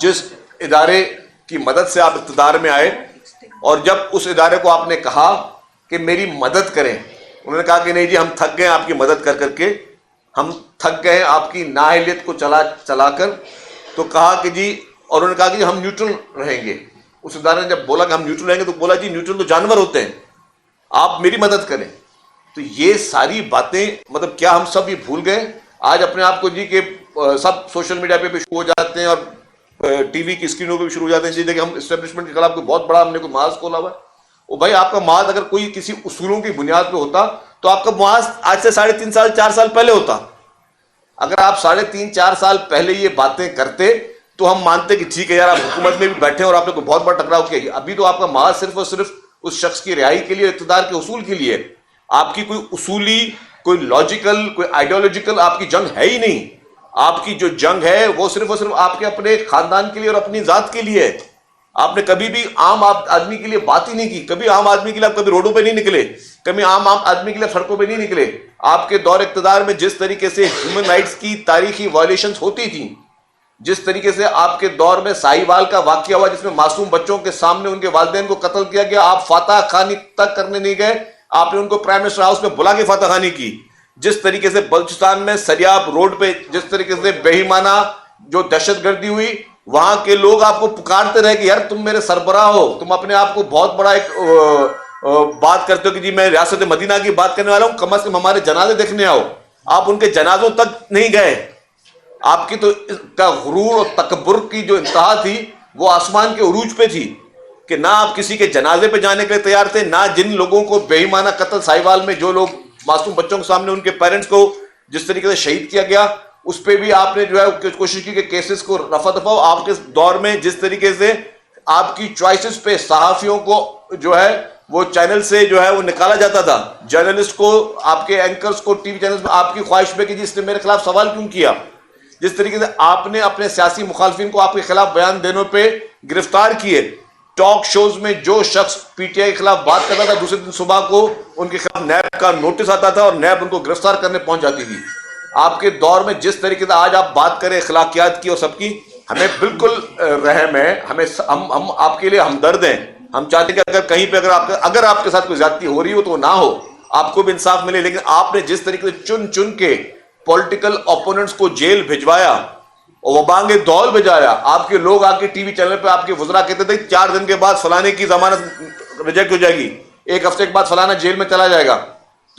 जिस इदारे की मदद से आप इक़्तिदार में आए, और जब उस इदारे को आपने कहा कि मेरी मदद करें, उन्होंने कहा कि नहीं जी हम थक गए आपकी मदद कर करके, हम थक गए आपकी नाअहलियत को चला कर। तो कहा कि जी, और उन्होंने कहा कि हम न्यूट्रल रहेंगे। उस इदारे ने जब बोला कि हम न्यूट्रल रहेंगे तो बोला जी न्यूट्रल तो जानवर होते हैं, आप मेरी मदद करें। तो ये सारी बातें मतलब क्या हम सब ये भूल गए आज अपने आप को जी कि सब सोशल मीडिया पे भी शुरू हो जाते हैं और टीवी की स्क्रीनों पे भी शुरू हो जाते हैं जी देखिए हम एस्टेब्लिशमेंट के खिलाफ कोई बहुत बड़ा हमने कोई मास खोला हुआ है। ओ भाई आपका मास अगर कोई किसी उसूलों की बुनियाद पे होता तो आपका मास आज से 3.5 साल 4 साल पहले होता। अगर आप 3.5 4 साल पहले ये बातें करते तो हम मानते कि ठीक है यार आप हुकूमत में भी बैठे और आपने कोई बहुत बड़ा टकराव किया। अभी तो आपका मास सिर्फ और सिर्फ उस शख्स की रिहाई के लिए, इक़्तिदार के उसूल के लिए, आपकी कोई उसूली, कोई लॉजिकल, कोई आइडियोलॉजिकल आपकी जंग है ही नहीं। आपकी जो जंग है वो सिर्फ और सिर्फ आपके अपने खानदान के लिए और अपनी जात के लिए है। आपने कभी भी आम आदमी के लिए बात ही नहीं की। कभी आम आदमी के लिए आप कभी रोडों पे नहीं निकले, कभी आम आदमी के लिए सड़कों पे नहीं निकले। आपके दौर इक़्तिदार में जिस तरीके से ह्यूमन राइट्स की तारीखी वायलेशंस होती थी, जिस तरीके से आपके दौर में साहिवाल का वाकया हुआ जिसमें मासूम बच्चों के सामने उनके वालिदैन को कत्ल किया गया, आप फातह खानी तक करने नहीं गए, आपने उनको प्राइम मिनिस्टर हाउस में बुला के फातह खानी की। जिस तरीके से बलूचिस्तान में सरियाब रोड पे जिस तरीके से बेईमाना जो दहशतगर्दी हुई, वहां के लोग आपको पुकारते रहे कि यार तुम मेरे सरबराह हो, तुम अपने आप को बहुत बड़ा एक बात करते हो कि जी मैं रियासत मदीना की बात करने वाला हूं, कम से कम हमारे जनाजे देखने आओ। आप उनके जनाजों तक नहीं गए। आपकी तो का गुरूर और तकब्बुर की जो इंतहा थी वो आसमान के उरूज पे थी कि ना आप किसी के जनाजे पे जाने के लिए तैयार थे, ना जिन लोगों को बेईमाना कत्ल साहिवाल में जो लोग मासूम बच्चों के सामने उनके पेरेंट्स को जिस तरीके से शहीद किया गया उस पर भी आपने जो है कोशिश की कि केसेस को रफा दफा हो। आपके दौर में जिस तरीके से आपकी चॉइसेस पे सहाफियों को जो है वो चैनल से जो है वो निकाला जाता था, जर्नलिस्ट को, आपके एंकर्स को टीवी चैनल में आपकी ख्वाहिश पे कि जी इसने मेरे खिलाफ सवाल क्यों किया। जिस तरीके से आपने अपने सियासी मुखालफिन को आपके खिलाफ बयान देने पे गिरफ्तार किए। टॉक शोज में जो शख्स पीटीआई के खिलाफ बात करता था दूसरे दिन सुबह को उनके खिलाफ नैब का नोटिस आता था और नैब उनको गिरफ्तार करने पहुंच जाती थी। आपके दौर में जिस तरीके से आज आप बात करें अखलाकियात की और सबकी, हमें बिल्कुल रहम है, हमें हम आपके लिए हमदर्द हैं। हम चाहते हैं कि अगर कहीं पे अगर आपके साथ कोई ज्यादती हो रही हो तो ना हो, आपको भी इंसाफ मिले। लेकिन आपने जिस तरीके से चुन चुन के पॉलिटिकल ओपोनेंट्स को जेल भिजवाया और वबांगे दौल बजाया, आपके लोग आके टीवी चैनल पे आपके वज़रा कहते थे 4 दिन के बाद फलाने की जमानत रिजेक्ट हो जाएगी, 1 हफ्ते के बाद फलाना जेल में चला जाएगा।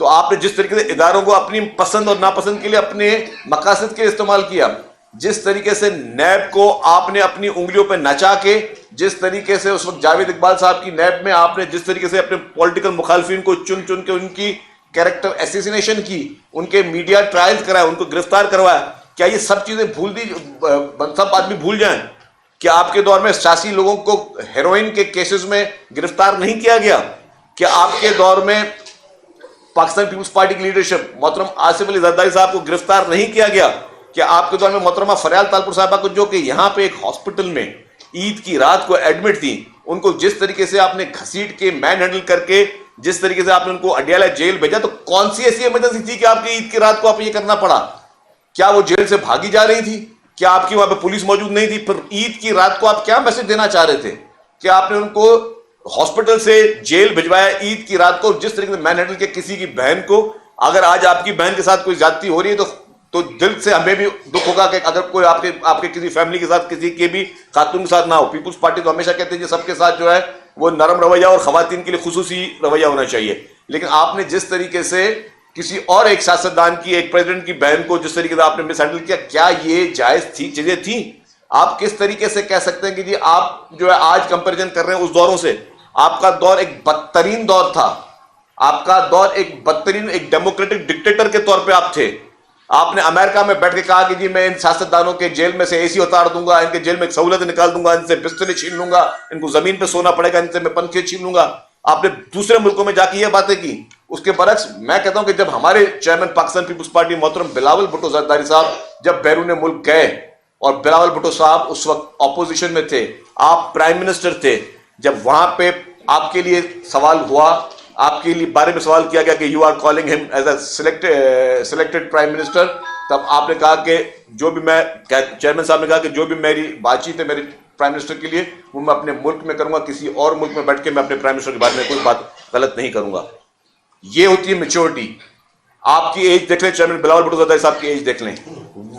तो आपने जिस तरीके से इदारों को अपनी पसंद और नापसंद के लिए अपने मकासद के इस्तेमाल किया, जिस तरीके से नैब को आपने अपनी उंगलियों पर नचा के, जिस तरीके से उस वक्त जावेद इकबाल साहब की नैब में आपने जिस तरीके से अपने पॉलिटिकल मुखालफिन को चुन चुन के उनकी कैरेक्टर एसेसिनेशन की, उनके मीडिया ट्रायल्स कराए, उनको गिरफ्तार करवाया, क्या ये सब चीजें सब आदमी भूल जाएं? क्या आपके दौर में सियासी लोगों को हेरोइन के केसेस में गिरफ्तार नहीं किया गया? क्या आपके दौर में पाकिस्तान पीपुल्स पार्टी की लीडरशिप मोहतरम आसिफ अली जरदारी साहब को गिरफ्तार नहीं किया गया? क्या आपके दौर में मोहतरमा फरियाल तालपुर साहबा को जो कि यहाँ पे एक हॉस्पिटल में ईद की रात को एडमिट थी, उनको जिस तरीके से आपने घसीट के मैन हैंडल करके जिस तरीके से आपने उनको अडियाला जेल भेजा, तो कौन सी ऐसी इमरजेंसी थी कि आपकी ईद की रात को आप ये करना पड़ा? क्या वो जेल से भागी जा रही थी? क्या आपकी वहां पे पुलिस मौजूद नहीं थी? फिर ईद की रात को आप क्या मैसेज देना चाह रहे थे? क्या आपने उनको हॉस्पिटल से जेल भिजवाया ईद की रात को जिस तरीके से मैन हैंडल के किसी की बहन को? अगर आज आपकी बहन के साथ कोई ज्यादती हो रही है तो दिल से हमें भी दुख होगा कि अगर कोई आपके किसी फैमिली के साथ, किसी के भी खातून के साथ ना हो। पीपुल्स पार्टी तो हमेशा कहते हैं कि सबके साथ जो है वो नरम रवैया और खवातीन के लिए खुसूसी रवैया होना चाहिए। लेकिन आपने जिस तरीके से किसी और एक सियासतदान की, एक प्रेसिडेंट की बहन को जिस तरीके से आपने मिस हैंडल किया, क्या ये जायज थी, चीजें थी? आप किस तरीके से कह सकते हैं कि जी आप जो है आज कंपैरिजन कर रहे हैं उस दौरों से? आपका दौर एक बदतरीन दौर था। आपका दौर एक बदतरीन, एक डेमोक्रेटिक डिक्टेटर के तौर पे आप थे। आपने अमेरिका में बैठ के कहा कि जी मैं इन सियासतदानों के जेल में से एसी उतार दूंगा, इनके जेल में सहूलत निकाल दूंगा, इनसे बिस्तरे छीन लूंगा, इनको जमीन पे सोना पड़ेगा, इनसे मैं पंखे छीन लूंगा। आपने दूसरे मुल्कों में जाके ये बातें की। उसके बरक्स मैं कहता हूं कि जब हमारे चेयरमैन पाकिस्तान पीपुल्स पार्टी मोहतरम बिलावल भुट्टो जरदारी साहब जब बैरून मुल्क गए, और बिलावल भुट्टो साहब उस वक्त ऑपोजिशन में थे, आप प्राइम मिनिस्टर थे, जब वहां पे आपके लिए सवाल हुआ, आपके लिए बारे में सवाल किया गया कि you are calling him as a selected prime minister, तब आपने कहा कि जो भी मैं, चेयरमैन साहब ने कहा कि जो भी मेरी बातचीत है मेरी प्राइम मिनिस्टर के लिए वो मैं अपने मुल्क में करूंगा, किसी और मुल्क में बैठ के मैं अपने प्राइम मिनिस्टर के बारे में कोई बात गलत नहीं करूंगा। ये होती है मेच्योरिटी। आपकी एज देख लें, चेयरमैन बिलावल भुट्टो ज़रदारी साहब की एज देख लें,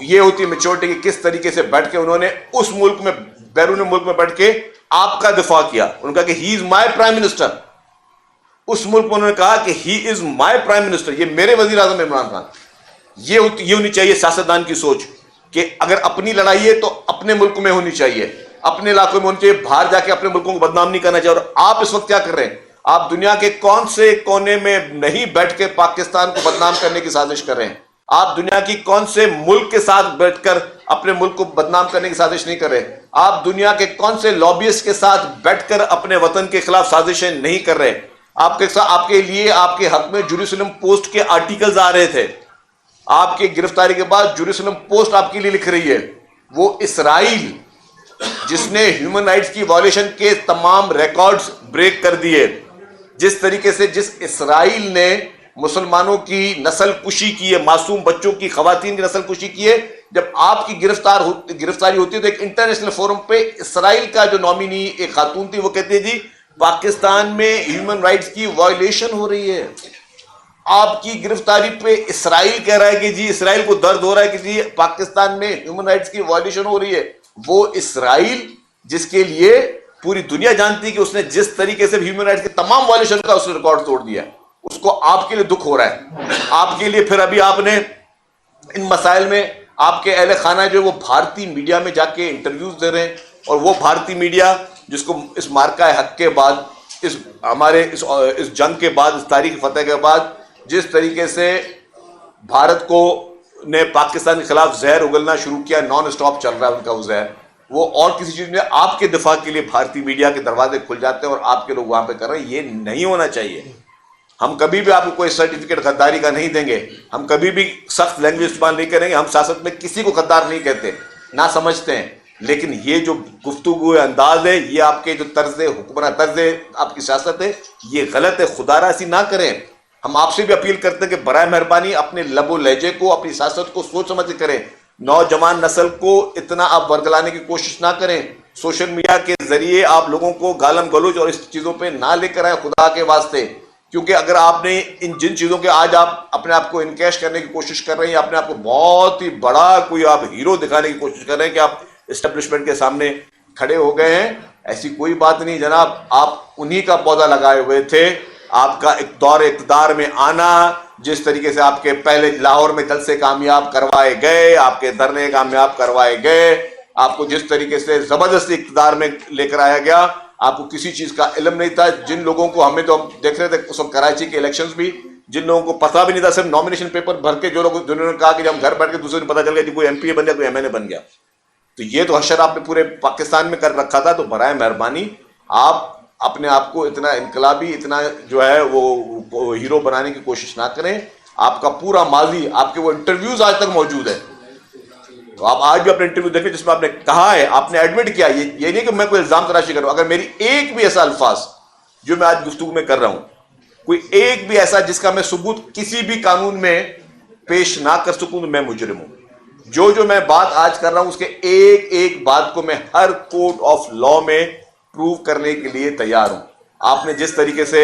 ये होती है मेच्योरिटी कि किस तरीके से बैठ के उन्होंने उस मुल्क में, बैरून मुल्क में बैठ के आपका दिफा किया। उन्होंने कहा कि he is my prime minister. उस मुल्क में उन्होंने कहा कि he is my prime minister, ये मेरे वजीर आजम इमरान खान। ये होनी चाहिए सियासतदान की सोच कि अगर अपनी लड़ाई है तो अपने मुल्क में होनी चाहिए, अपने इलाकों में होनी चाहिए, बाहर जाके अपने मुल्कों को बदनाम नहीं करना चाहिए। और आप इस वक्त क्या कर रहे हैं? आप दुनिया के कौन से कोने में नहीं बैठ के पाकिस्तान को बदनाम करने की साजिश कर रहे हैं? आप दुनिया की कौन से मुल्क के साथ बैठकर अपने मुल्क को बदनाम करने की साजिश नहीं कर रहे? आप दुनिया के कौन से लॉबियस्ट के साथ बैठकर अपने वतन के खिलाफ साजिशें नहीं कर रहे? आपके लिए, आपके हक में जेरूसलम पोस्ट के आर्टिकल्स आ रहे थे। आपके गिरफ्तारी के बाद जेरूसलम पोस्ट आपके लिए लिख रही है, वो इसराइल जिसने ह्यूमन राइट्स की वायलेशन के तमाम रिकॉर्ड्स ब्रेक कर दिए, जिस तरीके से जिस इसराइल ने मुसलमानों की नस्ल कुशी की है, मासूम बच्चों की, खवातीन की नस्ल कुशी की है, जब आपकी गिरफ्तारी होती है तो एक इंटरनेशनल फोरम पे इसराइल का जो नॉमिनी एक खातून थी वो कहती है जी पाकिस्तान में ह्यूमन राइट्स की वायलेशन हो रही है। आपकी गिरफ्तारी पे इसराइल कह रहा है कि जी इसराइल को दर्द हो रहा है कि जी पाकिस्तान में ह्यूमन राइट्स की वायलेशन हो रही है। वो इसराइल जिसके लिए पूरी दुनिया जानती है कि उसने जिस तरीके से ह्यूमन राइट्स के तमाम वायलेशन का उसने रिकॉर्ड तोड़ दिया, उसको आपके लिए दुख हो रहा है। आपके लिए फिर अभी आपने इन मसाइल में आपके अहले खाना जो वो भारतीय मीडिया में जाके इंटरव्यूज दे रहे हैं, और वो भारतीय मीडिया जिसको इस मार्का हक के बाद, इस हमारे इस जंग के बाद, इस तारीख फतेह के बाद जिस तरीके से भारत को ने पाकिस्तान के खिलाफ जहर उगलना शुरू किया, नॉन स्टॉप चल रहा है उनका वो जहर, वो और किसी चीज में आपके दिफा के लिए भारतीय मीडिया के दरवाजे खुल जाते हैं और आपके लोग वहां पे कर रहे हैं। ये नहीं होना चाहिए। हम कभी भी आपको कोई सर्टिफिकेट गद्दारी का नहीं देंगे, हम कभी भी सख्त लैंग्वेज इस्तेमाल नहीं करेंगे। हम सियासत में किसी को गद्दार नहीं कहते, ना समझते हैं, लेकिन ये जो गुफ्तगू अंदाज है, ये आपके जो तर्ज हुक्मरान, तर्ज आपकी सियासत है, ये गलत है। खुदारा ऐसी ना करें। हम आपसे भी अपील करते हैं कि बराए मेहरबानी अपने लबो लहजे को, अपनी सियासत को सोच समझ के करें। नौजवान नस्ल को इतना आप वर्गलाने की कोशिश ना करें। सोशल मीडिया के जरिए आप लोगों को गालम गलोच और इस चीजों पे ना लेकर आए, खुदा के वास्ते। क्योंकि अगर आपने जिन चीजों के आज आप अपने आप को इनकैश करने की कोशिश कर रहे हैं, अपने आप को बहुत ही बड़ा कोई आप हीरो दिखाने की कोशिश कर रहे हैं कि आप एस्टेब्लिशमेंट के सामने खड़े हो गए हैं, ऐसी कोई बात नहीं जनाब। आप उन्हीं का पौधा लगाए हुए थे। आपका एक दौर इक़्तिदार में आना, जिस तरीके से आपके पहले लाहौर में जलसे कामयाब करवाए गए, आपके धरने कामयाब करवाए गए, आपको जिस तरीके से जबरदस्ती इक़्तिदार में लेकर आया गया, आपको किसी चीज का इल्म नहीं था। जिन लोगों को हमें तो देख रहे थे उस वक्त कराची के इलेक्शंस भी, जिन लोगों को पता भी नहीं था, सिर्फ नॉमिनेशन पेपर भर के जो लोग, जिन्होंने कहा कि जब घर बैठ के दूसरे दिन पता चल गया कि कोई एमपी बन गया, कोई एमएनए बन गया, तो ये तो हशर आपने पूरे पाकिस्तान में कर रखा था। तो बराए मेहरबानी आप अपने आप को इतना इनकलाबी, इतना जो है वो हीरो बनाने की कोशिश ना करें। आपका पूरा माजी, आपके वो इंटरव्यूज आज तक मौजूद है, तो आप आज भी अपने इंटरव्यू देखें जिसमें आपने कहा है, आपने एडमिट किया, ये नहीं कि मैं कोई इल्जाम तराशी कर रहा हूं। अगर मेरी एक भी ऐसा अल्फाज जो मैं आज गुफ्तगू में कर रहा हूं, कोई एक भी ऐसा जिसका मैं सबूत किसी भी कानून में पेश ना कर सकूं, तो मैं मुजरिम हूं। जो मैं बात आज कर रहा हूं उसके एक एक बात को मैं हर कोर्ट ऑफ लॉ में प्रूव करने के लिए तैयार हूं। आपने जिस तरीके से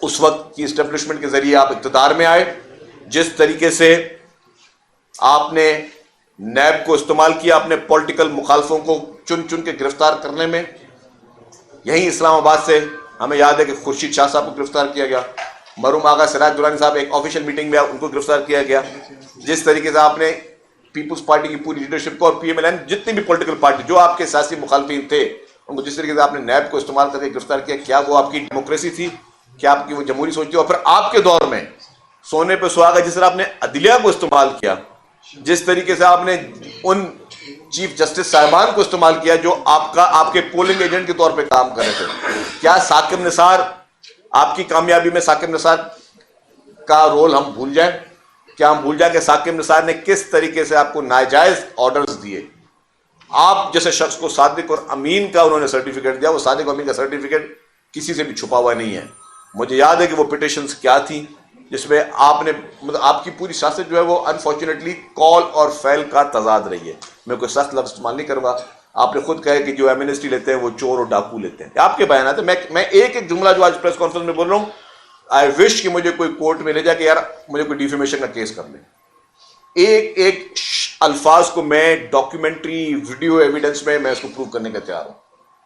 उस वक्त की एस्टेब्लिशमेंट के जरिए आप इक़्तिदार में आए, जिस तरीके से आपने नैब को इस्तेमाल किया अपने पॉलिटिकल मुखालफों को चुन चुन के गिरफ्तार करने में, यहीं इस्लामाबाद से हमें याद है कि खुर्शीद शाह साहब को गिरफ्तार किया गया, मरूम आगा सिराज दुरानी साहब एक ऑफिशियल मीटिंग में उनको गिरफ्तार किया गया। जिस तरीके से आपने पीपुल्स पार्टी की पूरी लीडरशिप को और पीएमएलएन जितनी भी पॉलिटिकल पार्टी जो आपके सियासी मुखालफिन थे, उनको जिस तरीके से आपने नैब को इस्तेमाल करके गिरफ्तार किया, क्या वो आपकी डेमोक्रेसी थी? क्या आपकी वो जमहूरी सोच थी? और फिर आपके दौर में सोने पे सुहागा जिस तरह आपने अदलिया को इस्तेमाल किया, जिस तरीके से आपने उन चीफ जस्टिस साहिबान को इस्तेमाल किया जो आपके पोलिंग एजेंट के तौर पे काम कर रहे थे, क्या साकिब निसार, आपकी कामयाबी में साकिब निसार का रोल हम भूल जाएं? क्या हम भूल जाएं कि साकिब निसार ने किस तरीके से आपको नाजायज ऑर्डर्स दिए? आप जैसे शख्स को सादिक और अमीन का उन्होंने सर्टिफिकेट दिया, वो सादिक और अमीन का सर्टिफिकेट किसी से भी छुपा हुआ नहीं है। मुझे याद है कि वो पिटिशंस क्या थी, जिसमें आपने मतलब आपकी पूरी सियासत जो है वो अनफॉर्चुनेटली कॉल और फेल का तजाद रही है। मैं कोई सख्त लफ्ज इस्तेमाल नहीं करूँगा। आपने खुद कहा कि जो एमनेस्टी लेते हैं वो चोर और डाकू लेते हैं, आपके बयान आते। मैं एक एक जुमला जो आज प्रेस कॉन्फ्रेंस में बोल रहा हूँ, आई विश कि मुझे कोई कोर्ट में ले जाए कि यार मुझे कोई डिफेमेशन का केस कर ले। एक एक अल्फाज को मैं डॉक्यूमेंट्री वीडियो एविडेंस में मैं उसको प्रूव करने का तैयार हूं।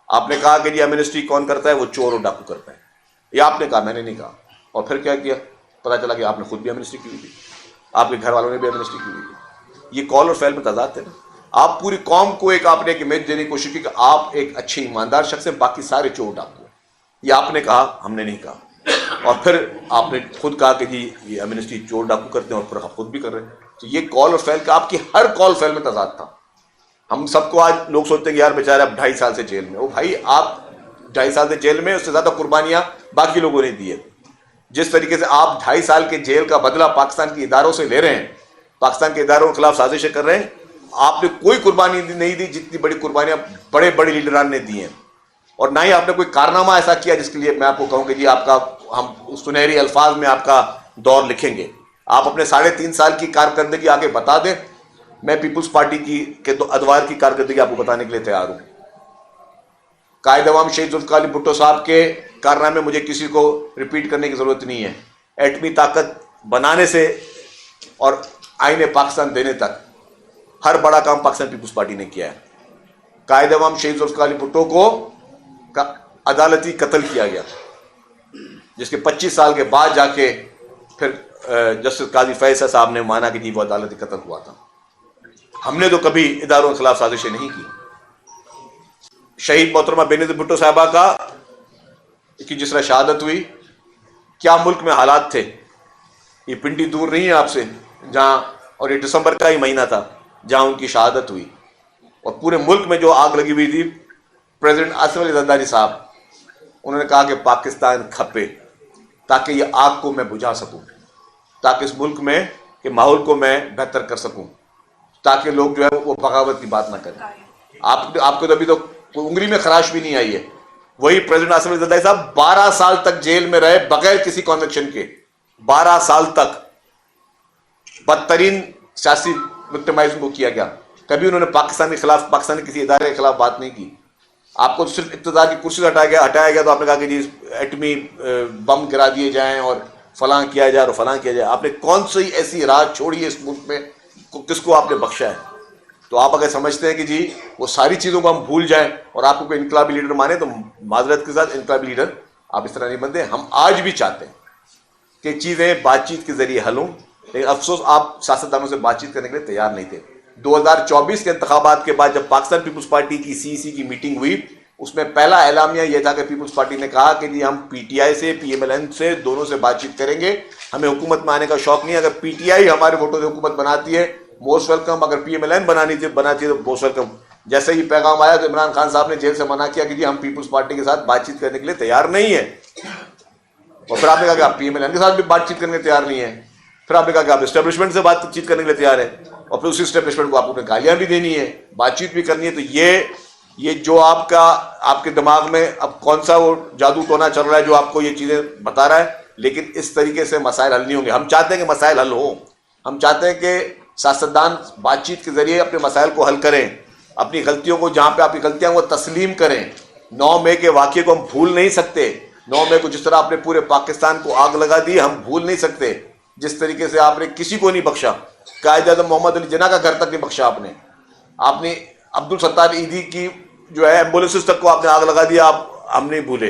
आपने कहा कि जी एमनेस्टी कौन करता है, वो चोर और डाकू करता है, ये आपने कहा, मैंने नहीं कहा। और फिर क्या किया, पता चला कि आपने खुद भी एमनेस्टी की हुई थी, आपके घर वालों ने भी एमनेस्टी की हुई थी। ये कॉल और फेल में तजाद थे ना। आप पूरी कौम को एक आपने एक इमेज देने की कोशिश की कि आप एक अच्छे ईमानदार शख्स हैं, बाकी सारे चोर डाकू हैं। ये आपने कहा, हमने नहीं कहा। और फिर आपने खुद कहा कि जी ये एमनेस्टी चोर डाकू करते हैं, और फिर आप खुद भी कर रहे हैं। तो ये कॉल और फेल का आपकी हर कॉल फेल में तजाद था। हम सबको आज लोग सोचते हैं कि यार बेचारे अब 2.5 साल से जेल में। ओ भाई, आप 2.5 साल से जेल में, उससे ज्यादा कुर्बानियां बाकी लोगों ने दी है। जिस तरीके से आप 2.5 साल के जेल का बदला पाकिस्तान के इदारों से ले रहे हैं, पाकिस्तान के इदारों के खिलाफ साजिशें कर रहे हैं, आपने कोई कुर्बानी नहीं दी जितनी बड़ी कुर्बानियां बड़े बड़े लीडरान ने दी हैं। और ना ही आपने कोई कारनामा ऐसा किया जिसके लिए मैं आपको कहूं कि जी आपका हम सुनहरी अल्फाज में आपका दौर लिखेंगे। आप अपने 3.5 साल की कारकर्दगी आगे बता दें, मैं पीपुल्स पार्टी की के अदवार की कारकर्दगी आपको बताने के लिए तैयार हूं। कायद अवाम शहीद जुल्फ़िकार अली भुट्टो साहब के कारनामे मुझे किसी को रिपीट करने की जरूरत नहीं है। एटमी ताकत बनाने से और आईने पाकिस्तान देने तक हर बड़ा काम पाकिस्तान पीपुल्स पार्टी ने किया है। कायद अवाम शहीद जुल्फ़िकार अली भुट्टो को अदालती कत्ल किया गया, जिसके 25 साल के बाद जाके फिर जस्टिस काजी फैसल साहब ने माना कि जी वो अदालती कत्ल हुआ था। हमने तो कभी इदारों के खिलाफ साजिशें नहीं की। शहीद मोहतरमा बेनज़ीर भुट्टो साहबा की जिस तरह शहादत हुई, क्या मुल्क में हालात थे। ये पिंडी दूर नहीं है आपसे जहां, और ये दिसंबर का ही महीना था जहां उनकी शहादत हुई, और पूरे मुल्क में जो आग लगी हुई थी। प्रेसिडेंट आसिफ अली जरदारी साहब, उन्होंने कहा कि पाकिस्तान खपे ताकि ये आग को मैं बुझा सकूं, ताकि इस मुल्क में के माहौल को मैं बेहतर कर सकूं, ताकि लोग जो है वो बगावत की बात ना करें। आपको तो अभी तो उंगली में खराश भी नहीं आई है। वही प्रेसिडेंट आसिफ अली जरदारी साहब 12 साल तक जेल में रहे बगैर किसी कन्विक्शन के। 12 साल तक बदतरीन सियासी विक्टिमाइजेशन को किया गया। कभी उन्होंने पाकिस्तान के खिलाफ, पाकिस्तान के किसी इदारे के खिलाफ बात नहीं की। आपको तो सिर्फ इक़्तिदार की कुर्सी से हटाया गया तो आपने कहा कि जी एटमी बम गिरा दिए जाएं और फलां किया जाए और फलां किया जाए। आपने कौन सी ऐसी राज छोड़ी है इस मुल्क में, किसको आपने बख्शा है? तो आप अगर समझते हैं कि जी वो सारी चीज़ों को हम भूल जाएं और आपको कोई इनकलाबी लीडर माने, तो माजरत के साथ इनकलाबी लीडर आप इस तरह नहीं बनते। हम आज भी चाहते हैं कि चीज़ें बातचीत के जरिए हल हों, लेकिन अफसोस आप सियासतदानों से बातचीत करने के लिए तैयार नहीं थे। 2024 के इंतखाबात के बाद जब पाकिस्तान पीपुल्स पार्टी की सीईसी की मीटिंग हुई, उसमें पहला एलामिया यह था कि पीपुल्स पार्टी ने कहा कि जी हम पीटीआई से, पीएमएलएन से, दोनों से बातचीत करेंगे। हमें हुकूमत में आने का शौक नहीं है। अगर पीटीआई हमारे वोटों से हुकूमत बनाती है, मोस्ट वेलकम। अगर पीएमएलएन बनाती है तो मोस्ट वेलकम। जैसे ही पैगाम आया तो इमरान खान साहब ने जेल से मना किया कि जी हम पीपुल्स पार्टी के साथ बातचीत करने के लिए तैयार नहीं है। और फिर आपने कहा कि आप पीएमएलएन के साथ भी बातचीत करने के तैयार नहीं है। फिर आपने कहा कि आप एस्टेब्लिशमेंट से बातचीत करने के लिए तैयार है, और फिर उसी एस्टेब्लिशमेंट को आपको गालियां भी देनी है, बातचीत भी करनी है। तो ये जो आपके दिमाग में अब कौन सा वो जादू टोना चल रहा है जो आपको ये चीज़ें बता रहा है, लेकिन इस तरीके से मसाइल हल नहीं होंगे। हम चाहते हैं कि मसाइल हल हो। हम चाहते हैं कि सियासतदान बातचीत के जरिए अपने मसाइल को हल करें, अपनी गलतियों को, जहाँ पे आपकी गलतियाँ वो तस्लीम करें। 9 मई के वाक़े को हम भूल नहीं सकते। 9 मई को जिस तरह आपने पूरे पाकिस्तान को आग लगा दी, हम भूल नहीं सकते। जिस तरीके से आपने किसी को नहीं बख्शा, कायद-ए-आज़म मोहम्मद अली जिन्ना का घर तक नहीं बख्शा आपने अब्दुल सत्तार ईदी की जो है एम्बुलेंसेस तक को आपने आग लगा दिया, हम नहीं भूले।